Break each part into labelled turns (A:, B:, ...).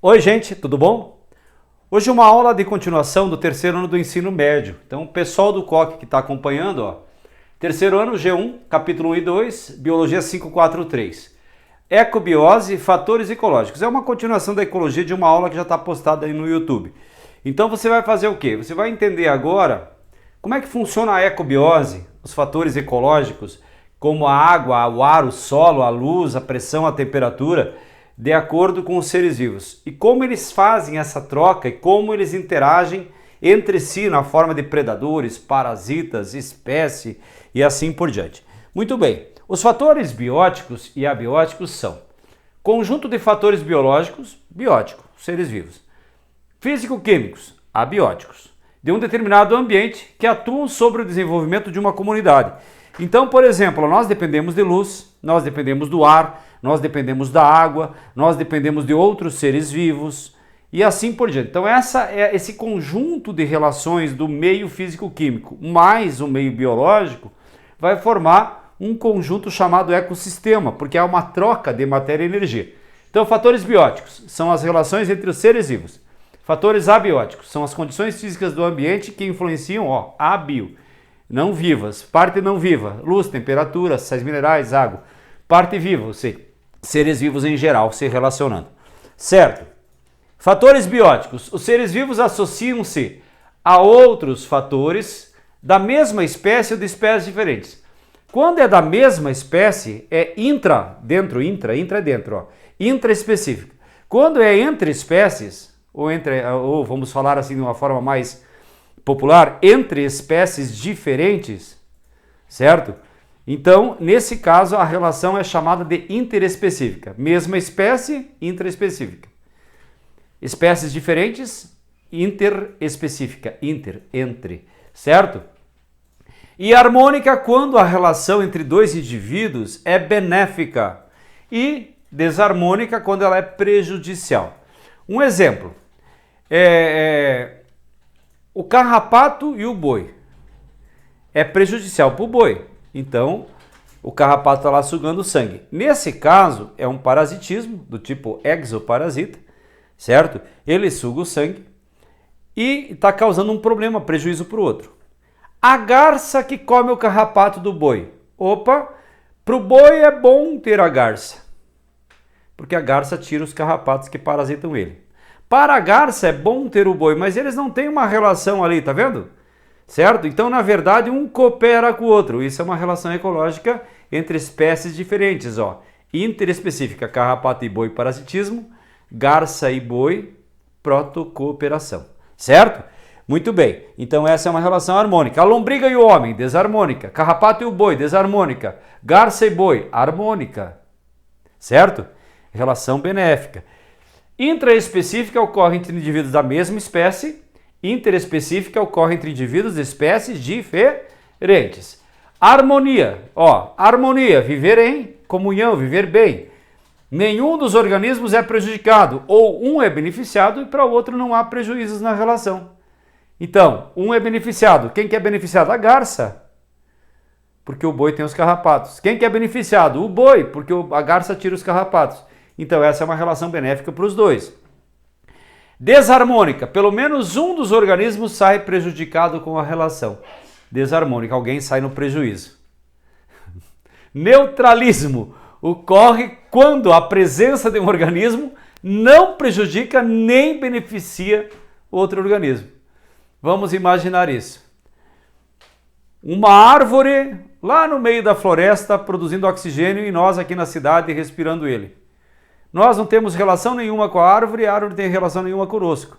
A: Oi gente, tudo bom? Hoje uma aula de continuação do terceiro ano do ensino médio. Então o pessoal do COC que está acompanhando, ó, terceiro ano G1, capítulo 1 e 2, Biologia 543. Ecobiose e fatores ecológicos. É uma continuação da ecologia de uma aula que já está postada aí no YouTube. Então você vai fazer o quê? Você vai entender agora como é que funciona a ecobiose, os fatores ecológicos, como a água, o ar, o solo, a luz, a pressão, a temperatura, de acordo com os seres vivos. E como eles fazem essa troca e como eles interagem entre si na forma de predadores, parasitas, espécie e assim por diante. Muito bem, os fatores bióticos e abióticos são conjunto de fatores biológicos, biótico, seres vivos, físico-químicos, abióticos, de um determinado ambiente que atuam sobre o desenvolvimento de uma comunidade. Então, por exemplo, nós dependemos de luz, nós dependemos do ar, nós dependemos da água, nós dependemos de outros seres vivos e assim por diante. Então esse conjunto de relações do meio físico-químico mais o meio biológico vai formar um conjunto chamado ecossistema, porque é uma troca de matéria e energia. Então fatores bióticos são as relações entre os seres vivos. Fatores abióticos são as condições físicas do ambiente que influenciam, abio, não vivas, parte não viva, luz, temperatura, sais minerais, água. Parte viva, ou seja, seres vivos em geral se relacionando. Certo? Fatores bióticos. Os seres vivos associam-se a outros fatores da mesma espécie ou de espécies diferentes. Quando é da mesma espécie, é intra é dentro, intraespecífica. Quando é entre espécies, ou vamos falar assim de uma forma mais popular, entre espécies diferentes, certo? Então, nesse caso, a relação é chamada de interespecífica. Mesma espécie, intraespecífica. Espécies diferentes, interespecífica. Entre, certo? E harmônica quando a relação entre dois indivíduos é benéfica. E desarmônica quando ela é prejudicial. Um exemplo. O carrapato e o boi. É prejudicial para o boi. Então, o carrapato está lá sugando sangue. Nesse caso, é um parasitismo do tipo exoparasita, certo? Ele suga o sangue e está causando um problema, prejuízo para o outro. A garça que come o carrapato do boi. Opa, para o boi é bom ter a garça, porque a garça tira os carrapatos que parasitam ele. Para a garça é bom ter o boi, mas eles não têm uma relação ali, tá vendo? Certo? Então, na verdade, um coopera com o outro. Isso é uma relação ecológica entre espécies diferentes. Interespecífica, carrapato e boi, parasitismo. Garça e boi, protocooperação. Certo? Muito bem. Então, essa é uma relação harmônica. A lombriga e o homem, desarmônica. Carrapato e o boi, desarmônica. Garça e boi, harmônica. Certo? Relação benéfica. Intraespecífica ocorre entre indivíduos da mesma espécie. Interespecífica ocorre entre indivíduos de espécies diferentes. Harmonia, harmonia, viver em comunhão, viver bem. Nenhum dos organismos é prejudicado, ou um é beneficiado e para o outro não há prejuízos na relação. Então, um é beneficiado. Quem que é beneficiado? A garça, porque o boi tem os carrapatos. Quem que é beneficiado? O boi, porque a garça tira os carrapatos. Então, essa é uma relação benéfica para os dois. Desarmônica, pelo menos um dos organismos sai prejudicado com a relação. Desarmônica, alguém sai no prejuízo. Neutralismo, ocorre quando a presença de um organismo não prejudica nem beneficia outro organismo. Vamos imaginar isso. Uma árvore lá no meio da floresta produzindo oxigênio e nós aqui na cidade respirando ele. Nós não temos relação nenhuma com a árvore não tem relação nenhuma conosco.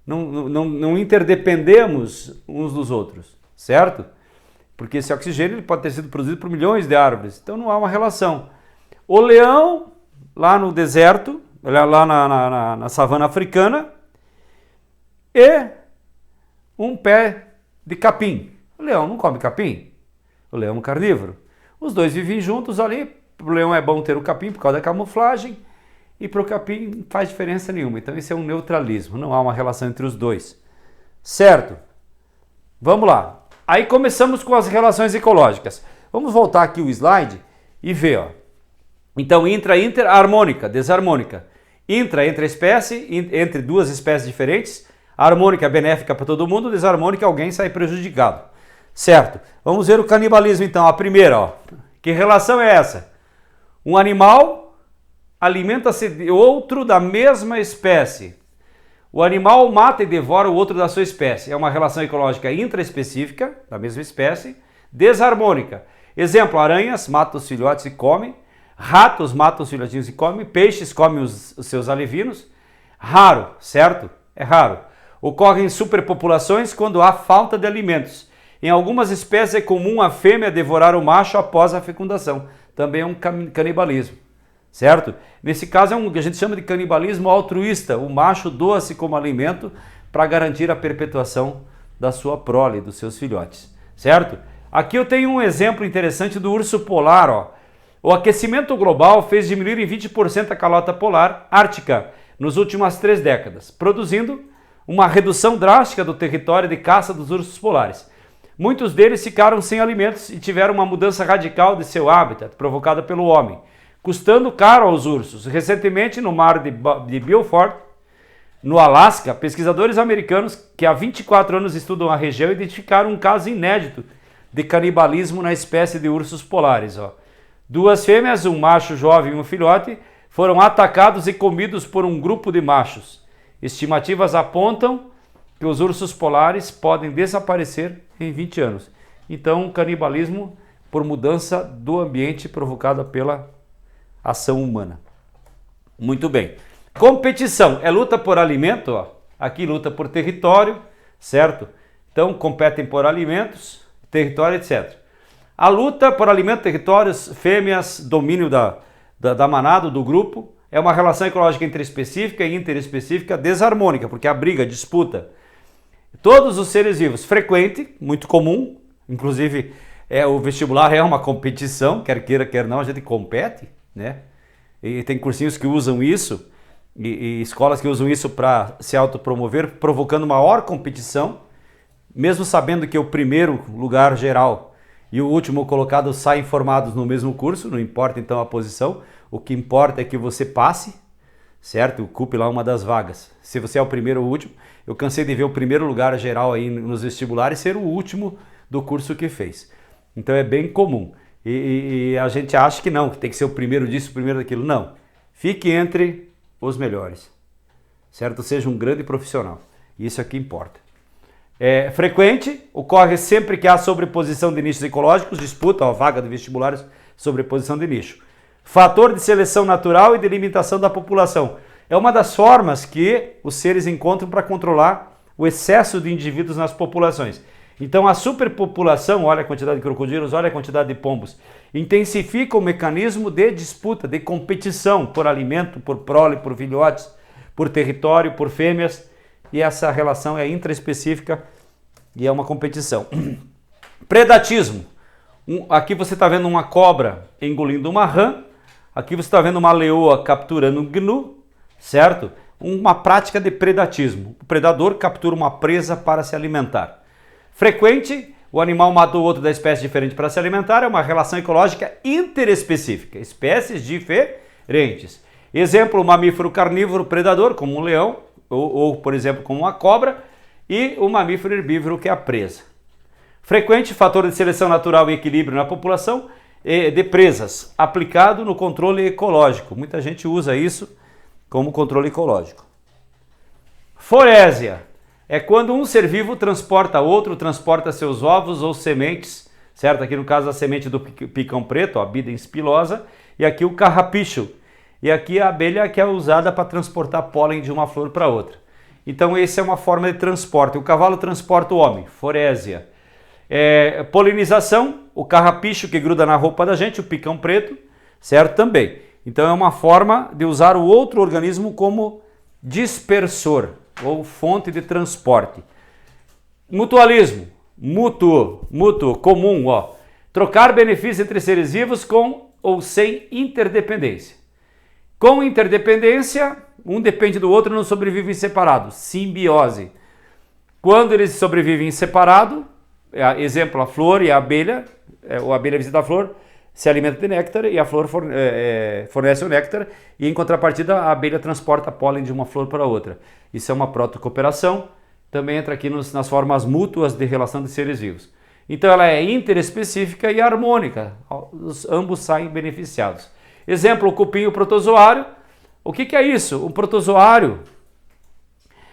A: Não interdependemos uns dos outros, certo? Porque esse oxigênio ele pode ter sido produzido por milhões de árvores, então não há uma relação. O leão, lá no deserto, lá na savana africana, e um pé de capim. O leão não come capim, o leão é um carnívoro. Os dois vivem juntos ali. Para o leão é bom ter o capim por causa da camuflagem e para o capim não faz diferença nenhuma. Então isso é um neutralismo, não há uma relação entre os dois. Certo? Vamos lá. Aí começamos com as relações ecológicas. Vamos voltar aqui o slide e ver. Então intra, harmônica, desarmônica. Intra, entre a espécie, entre duas espécies diferentes. Harmônica, benéfica para todo mundo. Desarmônica, alguém sai prejudicado. Certo. Vamos ver o canibalismo então. A primeira, ó. Que relação é essa? Um animal alimenta-se de outro da mesma espécie. O animal mata e devora o outro da sua espécie. É uma relação ecológica intraespecífica, da mesma espécie. Desarmônica. Exemplo, aranhas matam os filhotes e comem. Ratos matam os filhotinhos e comem. Peixes comem os seus alevinos. Raro, certo? É raro. Ocorrem superpopulações quando há falta de alimentos. Em algumas espécies é comum a fêmea devorar o macho após a fecundação. Também é um canibalismo, certo? Nesse caso é um que a gente chama de canibalismo altruísta. O macho doa-se como alimento para garantir a perpetuação da sua prole, dos seus filhotes, certo? Aqui eu tenho um exemplo interessante do urso polar, ó. O aquecimento global fez diminuir em 20% a calota polar ártica nas últimas 3 décadas, produzindo uma redução drástica do território de caça dos ursos polares. Muitos deles ficaram sem alimentos e tiveram uma mudança radical de seu hábitat, provocada pelo homem, custando caro aos ursos. Recentemente, no mar de Beaufort, no Alasca, pesquisadores americanos que há 24 anos estudam a região identificaram um caso inédito de canibalismo na espécie de ursos polares. Ó. 2 fêmeas, um macho jovem e um filhote, foram atacados e comidos por um grupo de machos. Estimativas apontam que os ursos polares podem desaparecer em 20 anos. Então, canibalismo por mudança do ambiente provocada pela ação humana. Muito bem. Competição é luta por alimento, ó. Aqui luta por território, certo? Então, competem por alimentos, território, etc. A luta por alimento, territórios, fêmeas, domínio da manada, do grupo, é uma relação ecológica intraespecífica e interespecífica desarmônica, porque a briga, a disputa. Todos os seres vivos, frequente, muito comum, inclusive o vestibular é uma competição, quer queira, quer não, a gente compete, né? E tem cursinhos que usam isso, e escolas que usam isso para se autopromover, provocando maior competição, mesmo sabendo que o primeiro lugar geral e o último colocado saem formados no mesmo curso, não importa então a posição, o que importa é que você passe, certo? Ocupe lá uma das vagas. Se você é o primeiro ou o último, eu cansei de ver o primeiro lugar geral aí nos vestibulares ser o último do curso que fez. Então é bem comum. E a gente acha que não, que tem que ser o primeiro disso, o primeiro daquilo. Não. Fique entre os melhores, certo? Seja um grande profissional. Isso é que importa. É frequente, ocorre sempre que há sobreposição de nichos ecológicos, disputa a vaga de vestibulares, sobreposição de nicho. Fator de seleção natural e de limitação da população. É uma das formas que os seres encontram para controlar o excesso de indivíduos nas populações. Então a superpopulação, olha a quantidade de crocodilos, olha a quantidade de pombos, intensifica o mecanismo de disputa, de competição por alimento, por prole, por filhotes, por território, por fêmeas, e essa relação é intraespecífica e é uma competição. Predatismo. Aqui você está vendo uma cobra engolindo uma rã, aqui você está vendo uma leoa capturando um gnu, certo? Uma prática de predatismo. O predador captura uma presa para se alimentar. Frequente, o animal mata o outro da espécie diferente para se alimentar, é uma relação ecológica interespecífica, espécies diferentes. Exemplo, o mamífero carnívoro predador, como um leão, ou por exemplo, como uma cobra, e o mamífero herbívoro, que é a presa. Frequente, fator de seleção natural e equilíbrio na população de presas, aplicado no controle ecológico. Muita gente usa isso como controle ecológico. Forésia é quando um ser vivo transporta outro, transporta seus ovos ou sementes, certo? Aqui no caso a semente do picão preto, a Bidens pilosa, e aqui o carrapicho. E aqui a abelha que é usada para transportar pólen de uma flor para outra. Então essa é uma forma de transporte. O cavalo transporta o homem, forésia. Polinização, o carrapicho que gruda na roupa da gente, o picão preto, certo? Também. Então é uma forma de usar o outro organismo como dispersor ou fonte de transporte. Mutualismo, mútuo, comum, ó. Trocar benefícios entre seres vivos com ou sem interdependência. Com interdependência, um depende do outro e não sobrevivem separados. Simbiose. Quando eles sobrevivem separado, exemplo, a flor e a abelha, ou a abelha visita a flor, se alimenta de néctar e a flor fornece o néctar, e em contrapartida a abelha transporta pólen de uma flor para outra. Isso é uma protocooperação, também entra aqui nas formas mútuas de relação de seres vivos. Então ela é interespecífica e harmônica, ambos saem beneficiados. Exemplo, o cupim e o protozoário. O que é isso? Um protozoário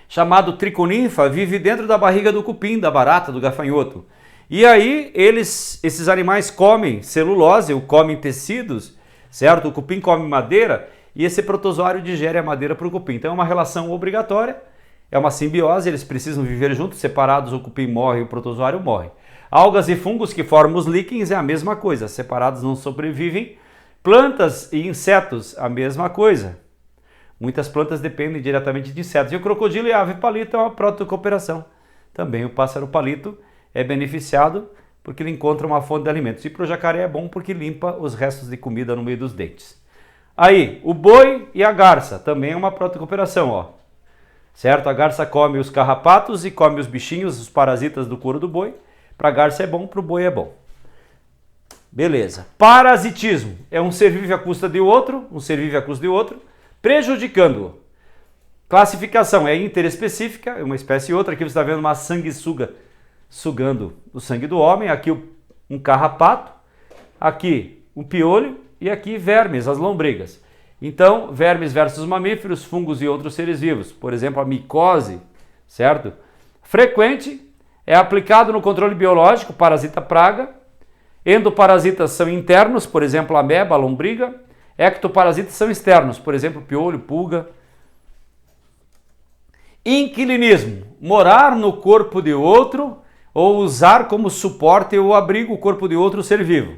A: chamado triconinfa vive dentro da barriga do cupim, da barata, do gafanhoto. E aí esses animais comem celulose, ou comem tecidos, certo? O cupim come madeira e esse protozoário digere a madeira para o cupim. Então é uma relação obrigatória, é uma simbiose, eles precisam viver juntos, separados o cupim morre e o protozoário morre. Algas e fungos que formam os líquens é a mesma coisa, separados não sobrevivem. Plantas e insetos, a mesma coisa. Muitas plantas dependem diretamente de insetos. E o crocodilo e a ave palito é uma protocooperação. Também o pássaro palito é beneficiado porque ele encontra uma fonte de alimentos. E para o jacaré é bom porque limpa os restos de comida no meio dos dentes. Aí, o boi e a garça também é uma protocooperação, ó. Certo? A garça come os carrapatos e come os bichinhos, os parasitas do couro do boi. Para a garça é bom, para o boi é bom. Beleza. Parasitismo é um ser vive à custa de outro, prejudicando-o. Classificação é interespecífica, é uma espécie e outra. Aqui você está vendo uma sanguessuga sugando o sangue do homem. Aqui um carrapato, aqui um piolho e aqui vermes, as lombrigas. Então, vermes versus mamíferos, fungos e outros seres vivos. Por exemplo, a micose, certo? Frequente, é aplicado no controle biológico, parasita praga. Endoparasitas são internos, por exemplo, a ameba, a lombriga. Ectoparasitas são externos, por exemplo, piolho, pulga. Inquilinismo, morar no corpo de outro ou usar como suporte ou abrigo o corpo de outro ser vivo.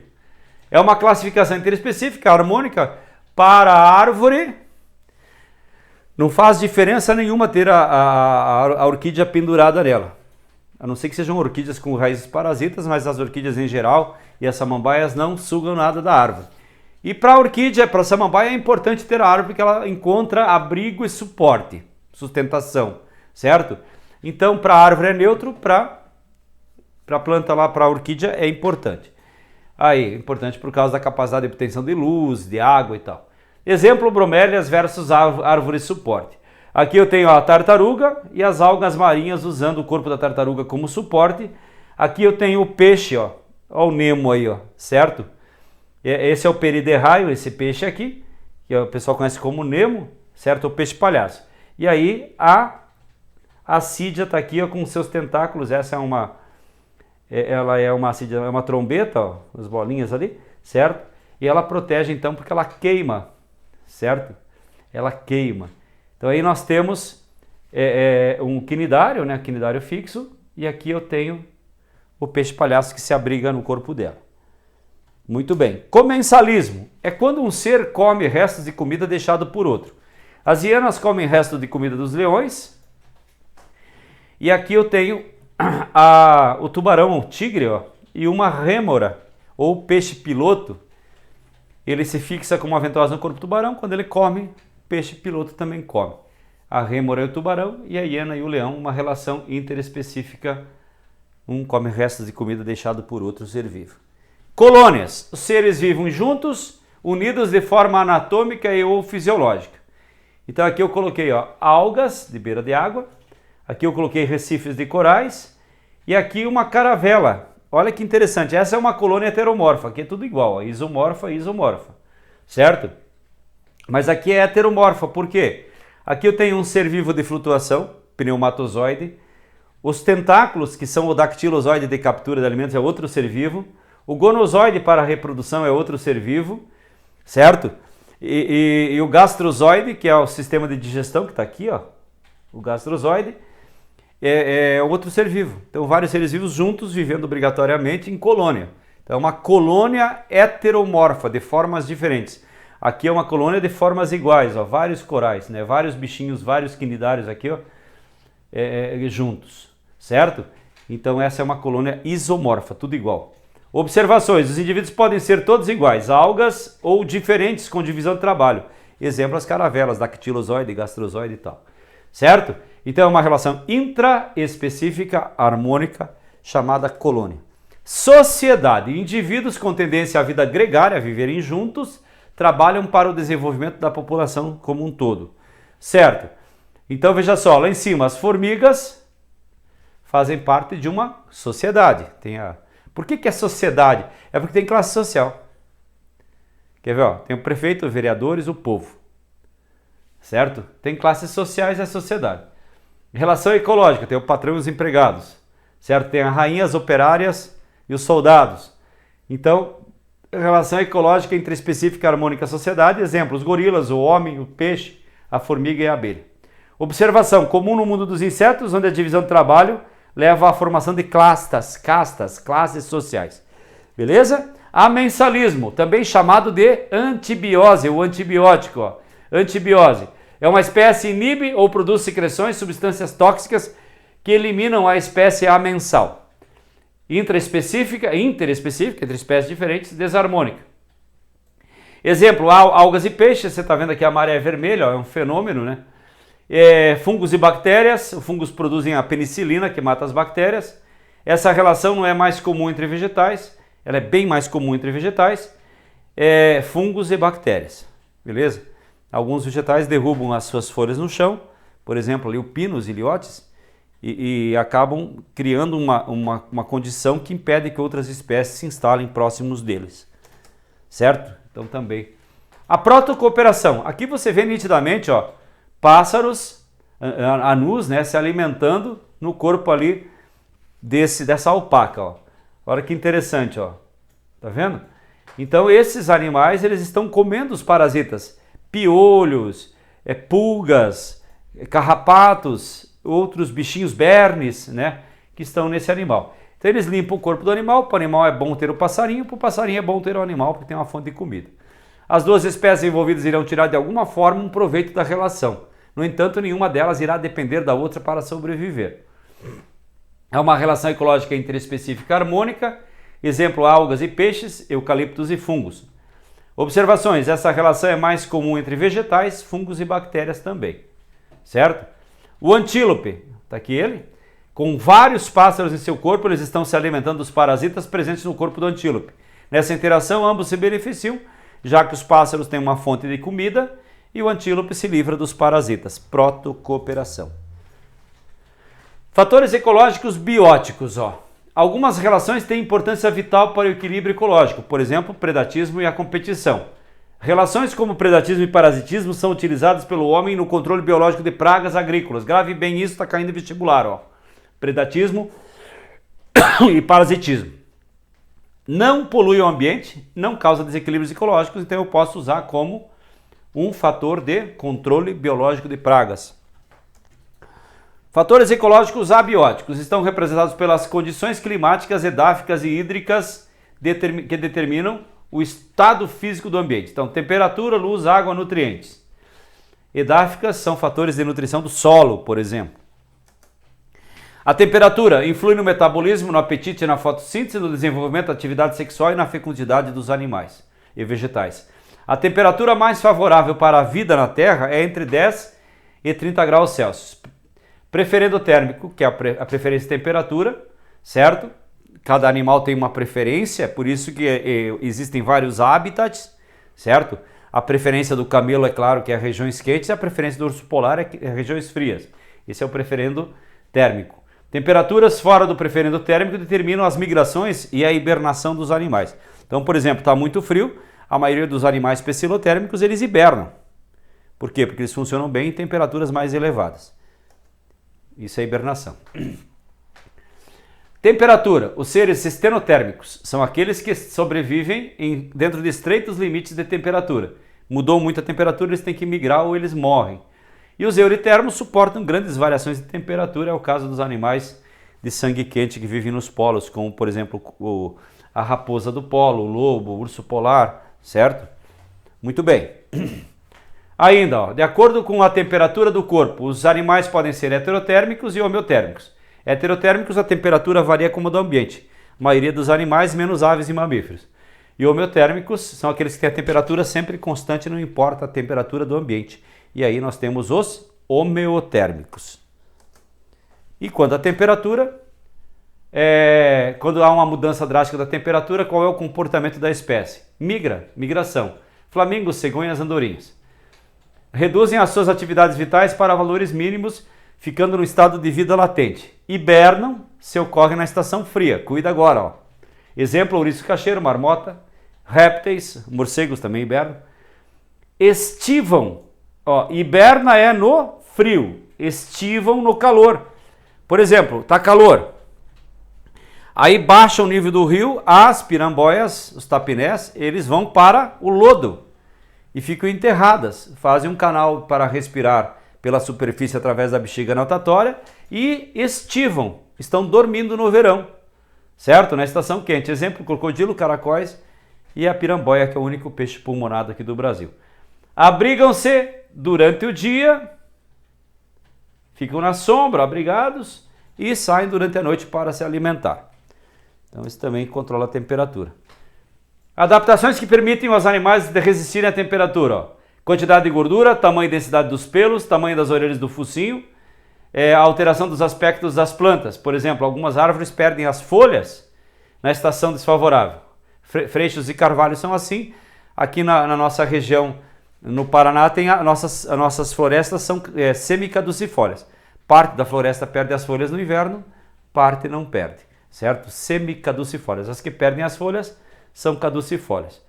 A: É uma classificação interespecífica, harmônica, para a árvore. Não faz diferença nenhuma ter a orquídea pendurada nela. A não ser que sejam orquídeas com raízes parasitas, mas as orquídeas em geral e as samambaias não sugam nada da árvore. E para a orquídea, para a samambaia, é importante ter a árvore porque ela encontra abrigo e suporte, sustentação, certo? Então, para a árvore é neutro, para a planta lá, para a orquídea, é importante. Aí, importante por causa da capacidade de obtenção de luz, de água e tal. Exemplo, bromélias versus árvore suporte. Aqui eu tenho a tartaruga e as algas marinhas usando o corpo da tartaruga como suporte. Aqui eu tenho o peixe, ó o Nemo aí, ó, certo? Esse é o periderraio, esse peixe aqui, que o pessoal conhece como Nemo, certo? O peixe palhaço. E aí a assídia está aqui, ó, com seus tentáculos. Essa ela é uma assídia, é uma trombeta, ó, as bolinhas ali, certo? E ela protege então porque ela queima, certo? Ela queima. Então aí nós temos um quinidário, né? Quinidário fixo, e aqui eu tenho o peixe palhaço que se abriga no corpo dela. Muito bem. Comensalismo é quando um ser come restos de comida deixado por outro. As hienas comem restos de comida dos leões. E aqui eu tenho o tubarão, o tigre, ó, e uma rêmora, ou peixe piloto. Ele se fixa com uma ventosa no corpo do tubarão. Quando ele come, o peixe piloto também come. A rêmora e o tubarão, e a hiena e o leão, uma relação interespecífica. Um come restos de comida deixado por outro ser vivo. Colônias. Os seres vivem juntos, unidos de forma anatômica e ou fisiológica. Então aqui eu coloquei, ó, algas de beira de água. Aqui eu coloquei recifes de corais. E aqui uma caravela. Olha que interessante. Essa é uma colônia heteromorfa. Aqui é tudo igual, ó, isomorfa e isomorfa. Certo? Mas aqui é heteromorfa. Por quê? Aqui eu tenho um ser vivo de flutuação, pneumatozoide. Os tentáculos, que são o dactilozoide de captura de alimentos, é outro ser vivo. O gonozoide para a reprodução é outro ser vivo, certo? E o gastrozoide, que é o sistema de digestão, que está aqui, ó, o gastrozoide, é outro ser vivo. Então, vários seres vivos juntos, vivendo obrigatoriamente em colônia. Então, é uma colônia heteromorfa, de formas diferentes. Aqui é uma colônia de formas iguais, ó, vários corais, né? Vários bichinhos, vários quinidários aqui, ó, juntos, certo? Então essa é uma colônia isomorfa, tudo igual. Observações: os indivíduos podem ser todos iguais, algas ou diferentes com divisão de trabalho. Exemplo, as caravelas, dactilozoide, gastrozoide e tal, certo? Então é uma relação intraespecífica harmônica chamada colônia. Sociedade. Indivíduos com tendência à vida gregária, a viverem juntos, trabalham para o desenvolvimento da população como um todo. Certo? Então veja só, lá em cima, as formigas fazem parte de uma sociedade. Por que é sociedade? É porque tem classe social. Quer ver? Ó? Tem o prefeito, os vereadores, o povo. Certo? Tem classes sociais e a sociedade. Relação ecológica, tem o patrão e os empregados. Certo? Tem as rainhas operárias e os soldados. Então, relação ecológica entre específica e harmônica sociedade. Exemplo, os gorilas, o homem, o peixe, a formiga e a abelha. Observação, comum no mundo dos insetos, onde a divisão do trabalho leva à formação de classes sociais. Beleza? Amensalismo, também chamado de antibiose, o antibiótico. Ó. Antibiose. É uma espécie inibe ou produz secreções, substâncias tóxicas que eliminam a espécie amensal. Interespecífica, entre espécies diferentes, desarmônica. Exemplo, algas e peixes, você está vendo aqui a maré vermelha, ó, é um fenômeno, né? Fungos e bactérias, os fungos produzem a penicilina, que mata as bactérias. Essa relação não é mais comum entre vegetais, ela é bem mais comum entre vegetais, fungos e bactérias, beleza? Alguns vegetais derrubam as suas folhas no chão, por exemplo, ali o pino, os ilhotes, e acabam criando uma condição que impede que outras espécies se instalem próximos deles, certo? Então também. A protocooperação, aqui você vê nitidamente, ó, pássaros anus, né, se alimentando no corpo ali dessa alpaca, ó. Olha que interessante, ó. Tá vendo? Então esses animais, eles estão comendo os parasitas, piolhos, pulgas, carrapatos, outros bichinhos bernes, né, que estão nesse animal. Então eles limpam o corpo do animal, para o animal é bom ter o passarinho, para o passarinho é bom ter o animal, porque tem uma fonte de comida. As duas espécies envolvidas irão tirar de alguma forma um proveito da relação. No entanto, nenhuma delas irá depender da outra para sobreviver. É uma relação ecológica interespecífica harmônica, exemplo, algas e peixes, eucaliptos e fungos. Observações, essa relação é mais comum entre vegetais, fungos e bactérias também, certo? O antílope, está aqui ele, com vários pássaros em seu corpo, eles estão se alimentando dos parasitas presentes no corpo do antílope. Nessa interação, ambos se beneficiam, já que os pássaros têm uma fonte de comida e o antílope se livra dos parasitas. Protocooperação. Fatores ecológicos bióticos. Ó. Algumas relações têm importância vital para o equilíbrio ecológico, por exemplo, predatismo e a competição. Relações como predatismo e parasitismo são utilizadas pelo homem no controle biológico de pragas agrícolas. Grave bem isso, está caindo em vestibular. Ó. Predatismo e parasitismo. Não polui o ambiente, não causa desequilíbrios ecológicos, então eu posso usar como um fator de controle biológico de pragas. Fatores ecológicos abióticos estão representados pelas condições climáticas, edáficas e hídricas que determinam o estado físico do ambiente. Então, temperatura, luz, água, nutrientes. Edáficas são fatores de nutrição do solo, por exemplo. A temperatura influi no metabolismo, no apetite, na fotossíntese, no desenvolvimento da atividade sexual e na fecundidade dos animais e vegetais. A temperatura mais favorável para a vida na Terra é entre 10 e 30 graus Celsius. Preferendo térmico, que é a preferência de temperatura, certo? Cada animal tem uma preferência, por isso que existem vários habitats, certo? A preferência do camelo, é claro, que é regiões quentes, e a preferência do urso polar é regiões frias. Esse é o preferendo térmico. Temperaturas fora do preferendo térmico determinam as migrações e a hibernação dos animais. Então, por exemplo, está muito frio, a maioria dos animais pecilotérmicos, eles hibernam. Por quê? Porque eles funcionam bem em temperaturas mais elevadas. Isso é hibernação. Temperatura. Os seres estenotérmicos são aqueles que sobrevivem dentro de estreitos limites de temperatura. Mudou muito a temperatura, eles têm que migrar ou eles morrem. E os euritermos suportam grandes variações de temperatura, é o caso dos animais de sangue quente que vivem nos polos, como por exemplo a raposa do polo, o lobo, o urso polar, certo? Muito bem. Ainda, ó, de acordo com a temperatura do corpo, os animais podem ser heterotérmicos e homeotérmicos. Heterotérmicos, a temperatura varia como a do ambiente. A maioria dos animais, menos aves e mamíferos. E homeotérmicos são aqueles que têm a temperatura sempre constante, não importa a temperatura do ambiente. E aí nós temos os homeotérmicos. E quanto à temperatura, quando há uma mudança drástica da temperatura, qual é o comportamento da espécie? Migração. Flamingos, cegonhas, andorinhas. Reduzem as suas atividades vitais para valores mínimos, ficando no estado de vida latente. Hibernam se ocorre na estação fria. Cuida agora, ó. Exemplo, ouriço cacheiro, marmota, répteis, morcegos também hibernam. Estivam, ó, hiberna é no frio, estivam no calor. Por exemplo, tá calor. Aí baixa o nível do rio, as piramboias, os tapinés, eles vão para o lodo e ficam enterradas. Fazem um canal para respirar pela superfície através da bexiga natatória e estivam, estão dormindo no verão, certo? Na estação quente. Exemplo, crocodilo, caracóis e a piramboia, que é o único peixe pulmonado aqui do Brasil. Abrigam-se durante o dia, ficam na sombra, abrigados, e saem durante a noite para se alimentar. Então isso também controla a temperatura. Adaptações que permitem aos animais resistirem à temperatura. Ó. Quantidade de gordura, tamanho e densidade dos pelos, tamanho das orelhas do focinho, a alteração dos aspectos das plantas. Por exemplo, algumas árvores perdem as folhas na estação desfavorável. Freixos e carvalhos são assim. Aqui na nossa região, no Paraná, tem as nossas florestas são semicaducifólias. Parte da floresta perde as folhas no inverno, parte não perde, certo? Semicaducifólias. As que perdem as folhas são caducifólias.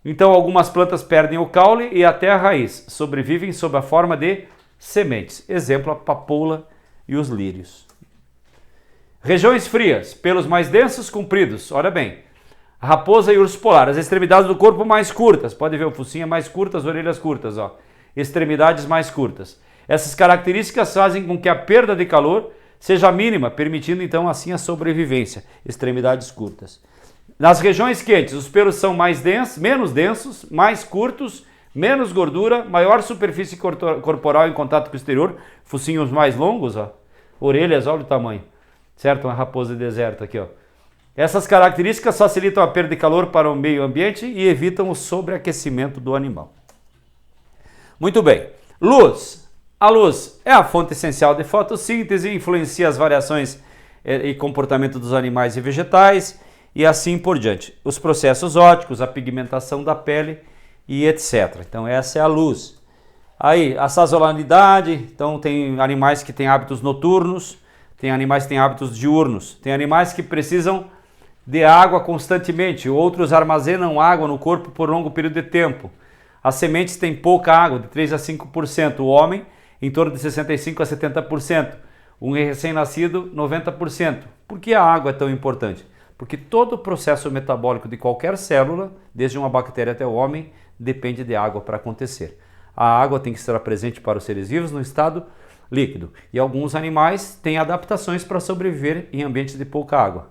A: Então, algumas plantas perdem o caule e até a raiz. Sobrevivem sob a forma de sementes. Exemplo, a papoula e os lírios. Regiões frias, pelos mais densos, compridos. Olha bem, raposa e urso polar. As extremidades do corpo mais curtas. Pode ver, o focinho é mais curto, as orelhas curtas. Ó. Extremidades mais curtas. Essas características fazem com que a perda de calor seja mínima, permitindo então assim a sobrevivência. Extremidades curtas. Nas regiões quentes, os pelos são menos densos, mais curtos, menos gordura, maior superfície corporal em contato com o exterior, focinhos mais longos, ó, orelhas, olha o tamanho, certo? Uma raposa de deserto aqui, ó. Essas características facilitam a perda de calor para o meio ambiente e evitam o sobreaquecimento do animal. Muito bem. Luz. A luz é a fonte essencial de fotossíntese, influencia as variações e comportamento dos animais e vegetais, e assim por diante. Os processos ópticos, a pigmentação da pele e etc. Então essa é a luz. Aí a sazonalidade, então tem animais que têm hábitos noturnos, tem animais que têm hábitos diurnos, tem animais que precisam de água constantemente, outros armazenam água no corpo por longo período de tempo. As sementes têm pouca água, de 3 a 5%, o homem em torno de 65 a 70%, um recém-nascido 90%. Por que a água é tão importante? Porque todo o processo metabólico de qualquer célula, desde uma bactéria até o homem, depende de água para acontecer. A água tem que estar presente para os seres vivos no estado líquido. E alguns animais têm adaptações para sobreviver em ambientes de pouca água.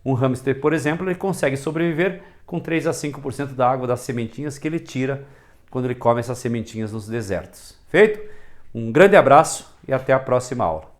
A: Um hamster, por exemplo, ele consegue sobreviver com 3 a 5% da água das sementinhas que ele tira quando ele come essas sementinhas nos desertos. Feito? Um grande abraço e até a próxima aula.